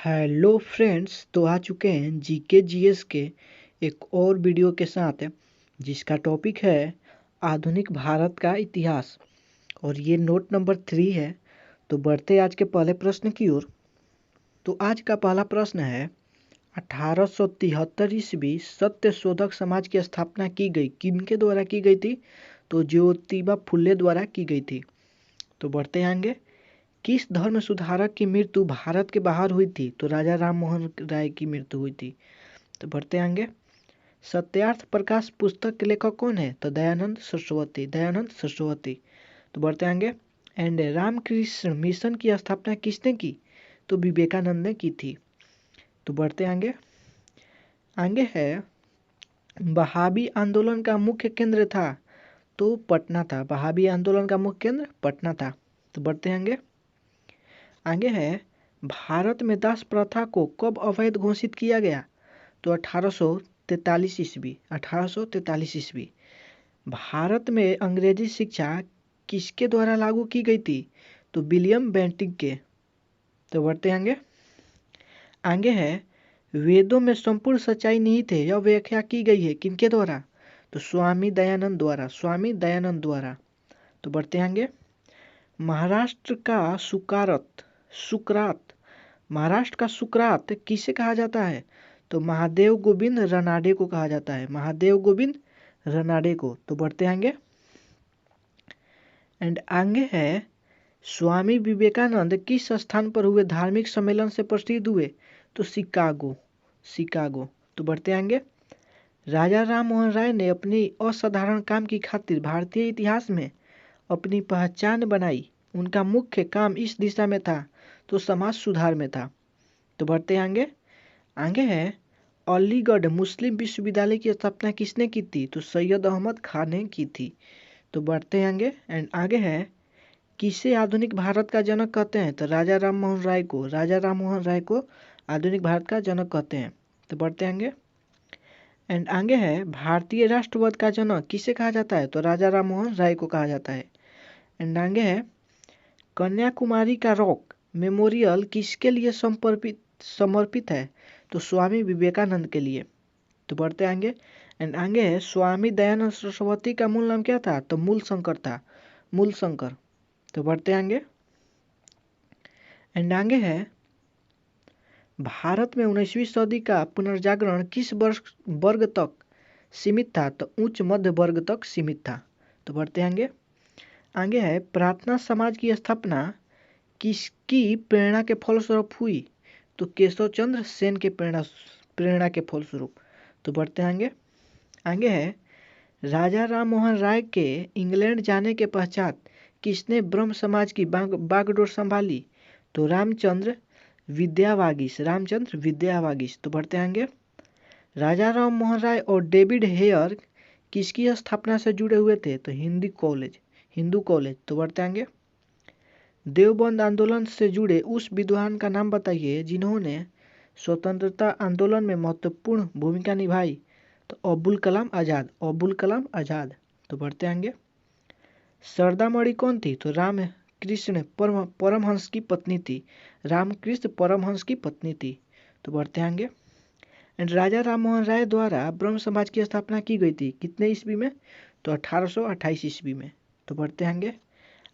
Hello friends, तो आ चुके हैं जीके जीएस के एक और वीडियो के साथ जिसका टॉपिक है आधुनिक भारत का इतिहास। और ये नोट नंबर 3 है। तो बढ़ते आज के पहले प्रश्न की ओर। तो आज का पहला प्रश्न है 1873 ईस्वी सत्य शोधक समाज की स्थापना की गई, किनके द्वारा की गई थी? तो ज्योतिबा फुले द्वारा की गई थी। तो बढ़ते हैं आगे। किस धर्म सुधारक की मृत्यु भारत के बाहर हुई थी? तो राजा राम मोहन राय की मृत्यु हुई थी। तो बढ़ते आगे। सत्यार्थ प्रकाश पुस्तक के लेखक कौन है? तो दयानंद सरस्वती, दयानंद सरस्वती। तो बढ़ते आगे। एंड रामकृष्ण मिशन की स्थापना किसने की? तो विवेकानंद ने की थी। तो बढ़ते आगे। आगे है बहाबी आंदोलन का मुख्य केंद्र था? तो पटना था। बहाबी आंदोलन का मुख्य केंद्र पटना था। तो बढ़ते आगे। आगे है भारत में दास प्रथा को कब अवैध घोषित किया गया? तो 1843 ईस्वी, 1843 ईस्वी। भारत में अंग्रेजी शिक्षा किसके द्वारा लागू की गई थी? तो विलियम बेंटिक के। तो बढ़ते आगे। आगे है वेदों में संपूर्ण सच्चाई निहित है, यह व्याख्या की गई है किनके द्वारा? तो स्वामी दयानंद द्वारा, स्वामी दयानंद द्वारा। तो बढ़ते आगे। महाराष्ट्र का सुकरात, महाराष्ट्र का सुकरात किसे कहा जाता है? तो महादेव गोविंद रनाडे को कहा जाता है, महादेव गोविंद रनाडे को। तो बढ़ते आगे। एंड आगे है स्वामी विवेकानंद किस स्थान पर हुए धार्मिक सम्मेलन से प्रसिद्ध हुए? तो शिकागो, शिकागो। तो बढ़ते आगे। राजा राम मोहन राय ने अपनी असाधारण काम की खातिर भारतीय इतिहास में अपनी पहचान बनाई। उनका मुख्य काम इस दिशा में था, तो समाज सुधार में था। तो बढ़ते आगे। आगे है अलीगढ़ मुस्लिम विश्वविद्यालय की स्थापना किसने की थी? तो सैयद अहमद खान ने की थी। तो बढ़ते आगे। एंड आगे है किसे आधुनिक भारत का जनक कहते हैं? तो राजा राम मोहन राय को, राजा राम मोहन राय को आधुनिक भारत का जनक कहते हैं। तो बढ़ते आगे। एंड आगे है भारतीय राष्ट्रवाद का जनक किसे कहा जाता है? तो राजा राम मोहन राय को कहा जाता है। एंड आगे है कन्याकुमारी का रॉक मेमोरियल किसके लिए समर्पित है? तो स्वामी विवेकानंद के लिए। तो बढ़ते आगे। एंड आगे है स्वामी दयानंद सरस्वती का मूल नाम क्या था? तो मूल शंकर था, मूल शंकर। तो बढ़ते आगे। एंड आगे है भारत में 19वीं सदी का पुनर्जागरण किस वर्ग तक सीमित था? तो उच्च मध्य वर्ग तक सीमित था। तो बढ़ते आगे। आगे है प्रार्थना समाज की स्थापना किसकी प्रेरणा के फलस्वरूप हुई? तो केशव चंद्र सेन के प्रेरणा के फलस्वरूप। तो बढ़ते आगे। आगे है राजा राम मोहन राय के इंग्लैंड जाने के पश्चात किसने ब्रह्म समाज की बागडोर संभाली? तो रामचंद्र विद्यावागीश, रामचंद्र विद्यावागीश। तो बढ़ते आगे। राजा राम मोहन राय और डेविड हेयर किसकी स्थापना से जुड़े हुए थे? तो हिंदू कॉलेज। तो बढ़ते आगे। देवबंद आंदोलन से जुड़े उस विद्वान का नाम बताइए जिन्होंने स्वतंत्रता आंदोलन में महत्वपूर्ण भूमिका निभाई? तो अब्दुल कलाम आज़ाद, अब्दुल कलाम आज़ाद। तो बढ़ते आगे। सरदामणि कौन थी? तो रामकृष्ण परमहंस की पत्नी थी, रामकृष्ण परमहंस की पत्नी थी। तो बढ़ते आगे। एंड राजा राम मोहन राय द्वारा ब्रह्म समाज की स्थापना की गई थी कितने ईस्वी में? तो 1828 ईस्वी में। तो बढ़ते आगे।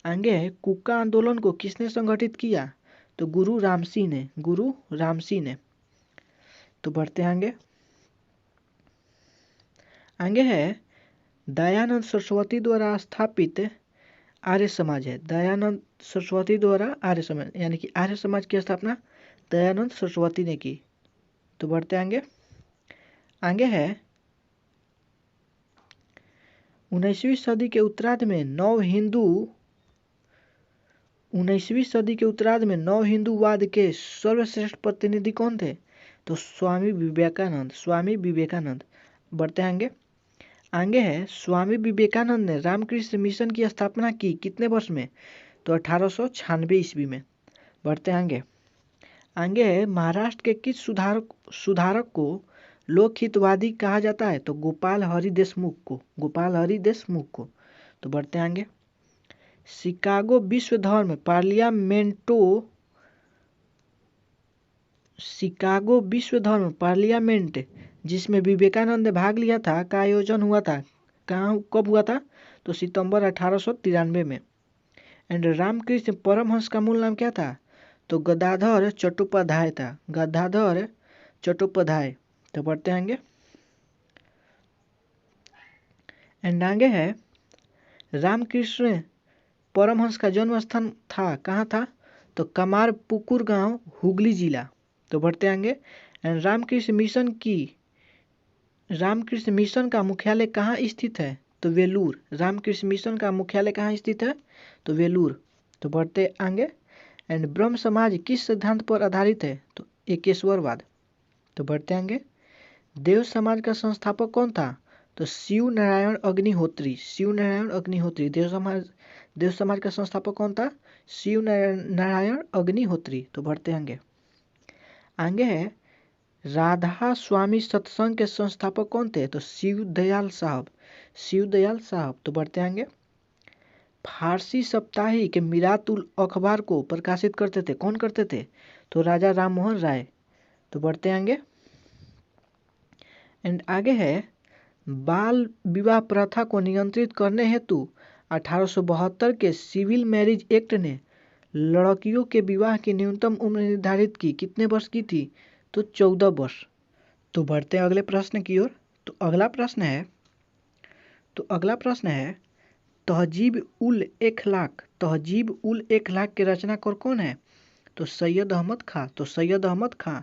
आगे है कुका आंदोलन को किसने संगठित किया? तो गुरु रामसिंह ने, गुरु रामसिंह ने। तो बढ़ते आगे। आगे है दयानंद सरस्वती द्वारा स्थापित आर्य समाज है, दयानंद सरस्वती द्वारा आर्य समाज, यानी कि आर्य समाज की स्थापना दयानंद सरस्वती ने की। तो बढ़ते आगे। आगे है 19वीं सदी के उत्तरार्ध में नव हिंदूवाद के सर्वश्रेष्ठ प्रतिनिधि कौन थे? तो स्वामी विवेकानंद, स्वामी विवेकानंद। बढ़ते आगे। आगे है स्वामी विवेकानंद ने रामकृष्ण मिशन की स्थापना की कितने वर्ष में? तो 1896 ईस्वी में। बढ़ते आगे। आगे है महाराष्ट्र के किस सुधारक को लोकहितवादी कहा जाता है? तो गोपाल हरि देशमुख को, गोपाल हरि देशमुख को। तो बढ़ते आगे। शिकागो विश्व धर्म पार्लियामेंटो शिकागो विश्व धर्म पार्लियामेंट जिसमें विवेकानंद ने भाग लिया था का आयोजन हुआ था, कहाँ कब हुआ था? तो सितंबर 1893 में। एंड रामकृष्ण परमहंस का मूल नाम क्या था? तो गदाधर चट्टोपाध्याय था, गदाधर चट्टोपाध्याय। तो बढ़ते आगे। एंड आगे है रामकृष्ण परमहंस का जन्म स्थान था, कहाँ था? तो कमार पुकुर गांव, हुगली जिला। तो बढ़ते आगे। एंड रामकृष्ण मिशन का मुख्यालय कहाँ स्थित है? तो वेलूर। रामकृष्ण मिशन का मुख्यालय कहाँ स्थित है? तो वेलूर। तो बढ़ते आगे। एंड ब्रह्म समाज किस सिद्धांत पर आधारित है? तो एकेश्वरवाद। तो बढ़ते आगे। देव समाज का संस्थापक कौन था? तो शिव नारायण अग्निहोत्री। शिव नारायण अग्निहोत्री। देव समाज का संस्थापक कौन था? शिव नारायण अग्निहोत्री। तो बढ़ते आगे। आगे है राधा स्वामी सत्संग के संस्थापक कौन थे? तो शिव दयाल साहब, शिव दयाल साहब। तो बढ़ते आगे। फारसी साप्ताहिक मिरात उल अखबार को प्रकाशित करते थे, कौन करते थे? तो राजा राम मोहन राय। तो बढ़ते आगे। एंड आगे है बाल विवाह प्रथा को नियंत्रित करने हेतु 1872 के सिविल मैरिज एक्ट ने लड़कियों के विवाह की न्यूनतम उम्र निर्धारित की, कितने वर्ष की थी? तो 14 वर्ष। तो बढ़ते हैं अगले प्रश्न की ओर। तो अगला प्रश्न है तहजीब उल इखलाक। तहजीब उल इखलाक के रचनाकार कौन है? तो सैयद अहमद खां। तो सैयद अहमद खां।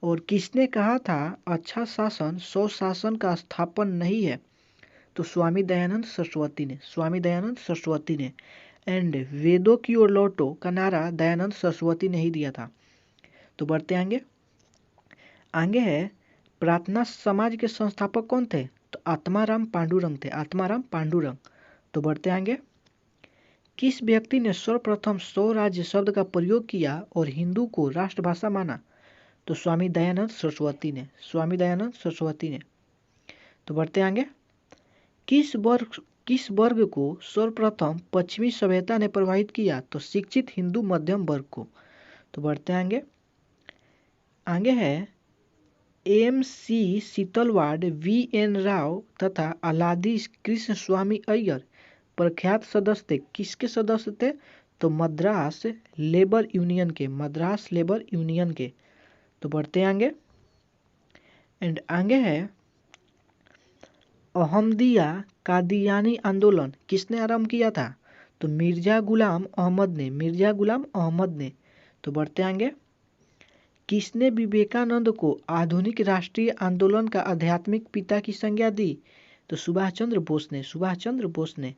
और किसने कहा था अच्छा शासन स्वशासन का स्थापन नहीं है? तो स्वामी दयानंद सरस्वती ने, स्वामी दयानंद सरस्वती ने। एंड वेदों की ओर लौटो का नारा दयानंद सरस्वती ने ही दिया था। तो बढ़ते आगे। आगे है प्रार्थना समाज के संस्थापक कौन थे? तो आत्माराम पांडुरंग थे, आत्माराम पांडुरंग। तो बढ़ते आगे। किस व्यक्ति ने सर्वप्रथम स्वराज्य शब्द का प्रयोग किया और हिंदू को राष्ट्रभाषा माना? तो स्वामी दयानंद सरस्वती ने, स्वामी दयानंद सरस्वती ने। तो बढ़ते आगे। किस वर्ग को सर्वप्रथम पश्चिमी सभ्यता ने प्रभावित किया? तो शिक्षित हिंदू मध्यम वर्ग को। तो बढ़ते आगे। आगे है एम.सी. सीतलवाड़, वी.एन. राव तथा अलादी कृष्ण स्वामी अय्यर प्रख्यात सदस्य थे, किसके सदस्य थे? तो मद्रास लेबर यूनियन के, मद्रास लेबर यूनियन के। तो बढ़ते आगे। एंड आगे है अहमदिया कादियानी आंदोलन किसने आरंभ किया था? तो मिर्जा गुलाम अहमद ने, मिर्जा गुलाम अहमद ने। तो बढ़ते आगे। किसने विवेकानंद को आधुनिक राष्ट्रीय आंदोलन का आध्यात्मिक पिता की संज्ञा दी? तो सुभाष चंद्र बोस ने, सुभाष चंद्र बोस ने।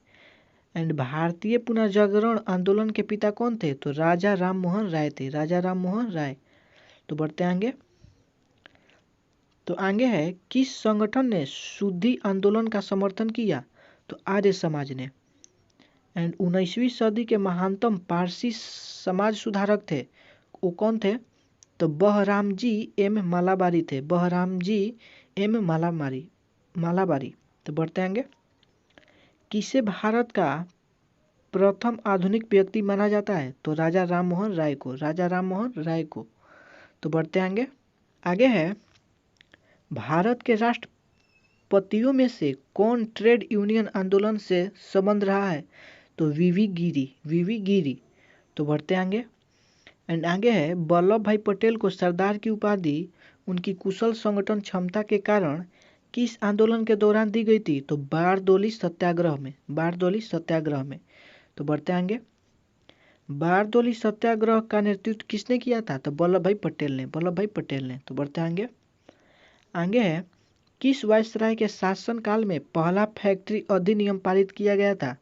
एंड भारतीय पुनर्जागरण आंदोलन के पिता कौन थे? तो राजा राम मोहन राय थे, राजा राम मोहन राय। तो बढ़ते आगे। तो आगे है किस संगठन ने शुद्धि आंदोलन का समर्थन किया? तो आर्य समाज ने। एंड 19वीं सदी के महानतम पारसी समाज सुधारक थे, वो कौन थे? तो बहरामजी एम मालाबारी थे, बहरामजी एम मालाबारी। तो बढ़ते आगे। किसे भारत का प्रथम आधुनिक व्यक्ति माना जाता है? तो राजा राम मोहन राय को, राजा राम मोहन राय को। तो बढ़ते आगे। आगे है भारत के राष्ट्रपतियों में से कौन ट्रेड यूनियन आंदोलन से संबंध रहा है? तो वीवी गिरी, वीवी गिरी। तो बढ़ते आगे। एंड आगे है वल्लभ भाई पटेल को सरदार की उपाधि उनकी कुशल संगठन क्षमता के कारण किस आंदोलन के दौरान दी गई थी? तो बारदोली सत्याग्रह में, बारदोली सत्याग्रह में। तो बढ़ते आगे। बारदोली सत्याग्रह का नेतृत्व किसने किया था? तो वल्लभ भाई पटेल ने, वल्लभ भाई पटेल ने। तो बढ़ते आगे। आगे है किस वायसराय के शासनकाल में पहला फैक्ट्री अधिनियम पारित किया गया था?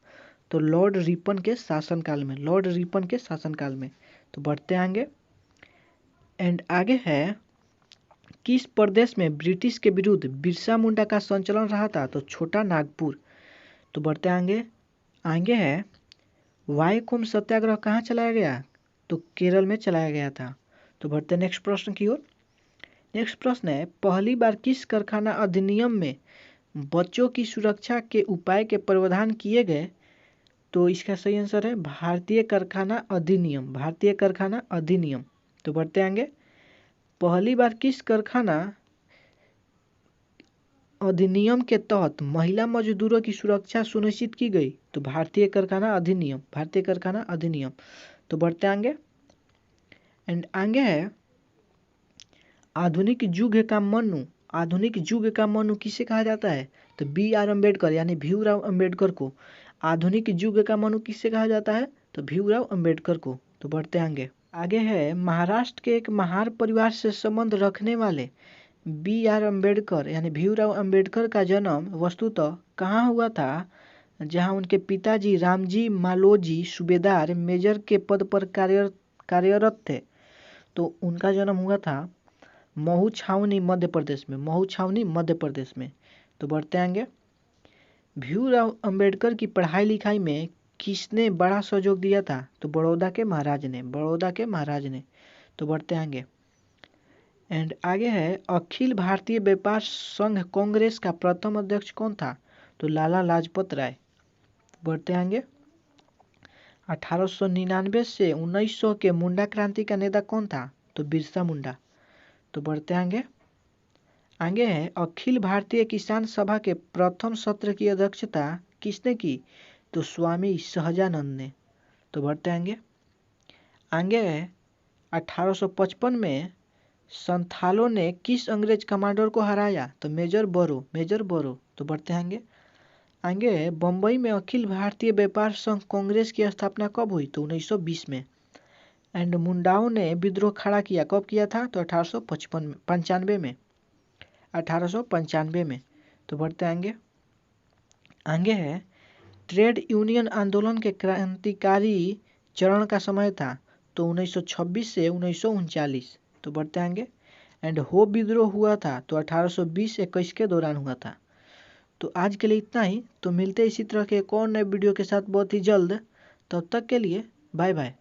तो लॉर्ड रिपन के शासनकाल में, लॉर्ड रिपन के शासनकाल में। तो बढ़ते आगे। एंड आगे है किस प्रदेश में ब्रिटिश के विरुद्ध बिरसा मुंडा का संचलन रहा था? तो छोटा नागपुर। तो बढ़ते आगे। आगे है वाईकोम सत्याग्रह कहाँ चलाया गया? तो केरल में चलाया गया था। तो बढ़ते नेक्स्ट प्रश्न की ओर। नेक्स्ट प्रश्न है पहली बार किस कारखाना अधिनियम में बच्चों की सुरक्षा के उपाय के प्रावधान किए गए? तो इसका सही आंसर है भारतीय कारखाना अधिनियम, भारतीय कारखाना अधिनियम। तो बढ़ते आगे। पहली बार किस कारखाना अधिनियम के तहत महिला मजदूरों की सुरक्षा सुनिश्चित की गई? तो भारतीय कारखाना अधिनियम, भारतीय कारखाना अधिनियम। तो बढ़ते आगे एंड आगे है आधुनिक युग का मनु। आधुनिक युग का मनु किसे कहा जाता है? तो B.R. अम्बेडकर यानी भीमराव अम्बेडकर को आधुनिक युग का मनु किससे कहा जाता है? तो भीमराव अम्बेडकर को। तो बढ़ते आगे आगे है महाराष्ट्र के एक महार परिवार से संबंध रखने वाले B.R. अम्बेडकर यानी भीमराव अम्बेडकर का जन्म वस्तुतः कहाँ हुआ था? जहाँ उनके पिताजी रामजी मालोजी सूबेदार मेजर के पद पर कार्यरत थे। तो उनका जन्म हुआ था महू छावनी मध्य प्रदेश में, महू छावनी मध्य प्रदेश में। तो बढ़ते आगे भीमराव अम्बेडकर की पढ़ाई लिखाई में किसने बड़ा सहयोग दिया था? तो बड़ौदा के महाराज ने, बड़ौदा के महाराज ने। तो बढ़ते आगे एंड आगे है अखिल भारतीय व्यापार संघ कांग्रेस का प्रथम अध्यक्ष कौन था? तो लाला लाजपत राय। बढ़ते आगे 1899 से 1900 के मुंडा क्रांति का नेता कौन था? तो बिरसा मुंडा। तो बढ़ते आगे है अखिल भारतीय किसान सभा के प्रथम सत्र की अध्यक्षता किसने की? तो स्वामी सहजानंद ने। तो बढ़ते आगे है 1855 में संथालों ने किस अंग्रेज कमांडर को हराया? तो मेजर बोरो, मेजर बोरो। तो बढ़ते आगे है बम्बई में अखिल भारतीय व्यापार संघ कांग्रेस की स्थापना कब हुई? तो 1920 में। एंड मुंडाओं ने विद्रोह खड़ा किया, कब किया था? तो 1895 में, 1895 में। तो बढ़ते आगे है ट्रेड यूनियन आंदोलन के क्रांतिकारी चरण का समय था? तो 1926 से 1939। तो बढ़ते आगे एंड हो विद्रोह हुआ था? तो 1820-21 के दौरान हुआ था। तो आज के लिए इतना ही। तो मिलते हैं इसी तरह के एक और नए वीडियो के साथ बहुत ही जल्द। तब तक के लिए बाय बाय।